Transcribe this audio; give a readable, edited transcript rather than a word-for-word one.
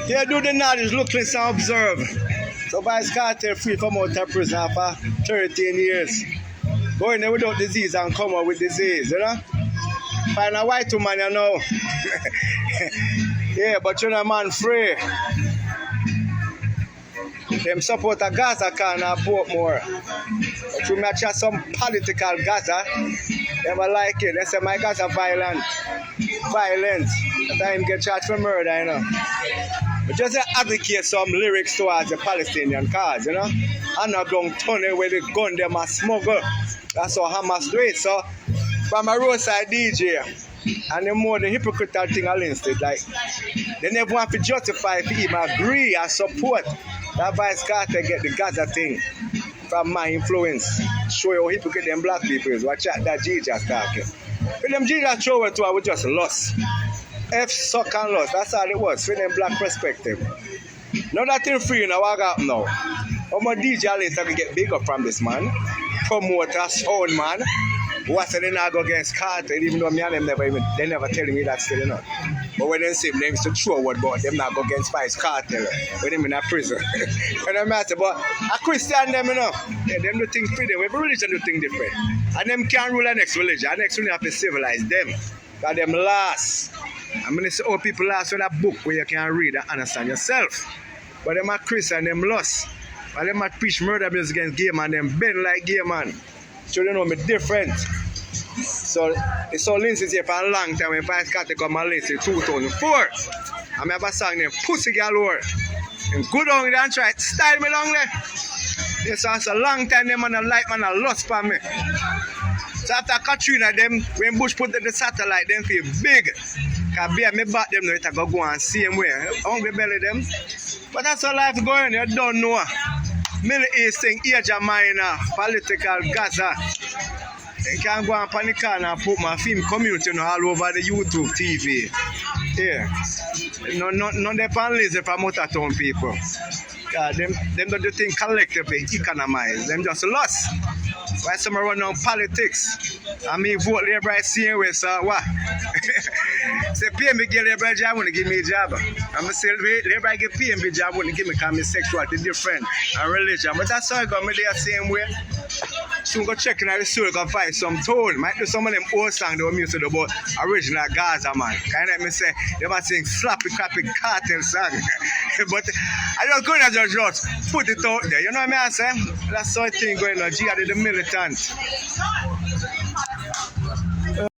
They do the knowledge, look, listen, observe. So Vybz Kartel free from out of prison for 13 years. Going there without disease and come out with disease, you know? Find a white woman, you know. Yeah, but you're a man free. Them support a Gaza can and Portmore. But you may chat some political Gaza. They don't like it. They say my Gaza violent. Violence. That time get charged for murder, you know. But just advocate some lyrics towards the Palestinian cause, you know. Underground tunnel where the gun them a smuggle. That's how Hamas do it. So from a roadside DJ, and the more the hypocritical thing against it, like they never want to justify if even agree and support that Vybz Kartel get the Gaza thing from my influence. Show you how hypocrite them black people is. Watch out that Jesus talking. When them Jesus show it to us, we just lost. F suck and lost. That's all it was. From them black perspective. Now that thing free now, I got now. How much DJ later can get bigger from this man? Promoter, sound man. What say they not go against Kartel, even though me and them they never telling me that still, you know. But when they say them used to throw word about them not go against Vybz Kartel when them in a prison. You know matter, but a Christian them, you know, yeah, them do things free them. Every religion do things different. And them can't rule the next religion. The next religion have to civilize them. Because them last. I mean, it's all people last with a book where you can read and understand yourself. But them are Christian, them lost. And them are preach murder music against gay man, them bend like gay man. So you know me different. So it's all Lindsay's here for a long time when Vybz Kartel come and listen 2004. I have a song named Pussy Galore. And good on and try to style me long there. Yes, so it's a long time them man a like man a lost for me. So after Katrina them, when Bush put the satellite, them feel big. Cause beer me back them now it go and same way. Hungry belly them. But that's how life going, you don't know. Middle East thing, Asia Minor, political Gaza. You can go on the corner and put my film community all over the YouTube TV. Yeah. None of them lazy from Motortown people. Them don't do things collectively, economize. Them just lost. Why some run on politics? I mean, vote Labour same way, so what? Say, pay me get Labour job, want to give me a job. I'm going to say, Labour get pay me job, want to give me because my sexuality different and religion. But that's how I got me there same way. Soon go check in the store, go find some tone. Might do some of them old songs that were music about original Gaza, man. Kind of me say, they might sing sloppy, crappy Kartel song. But I just go and just put it out there. You know what I mean? That's how I think going on. Jihad is the militant.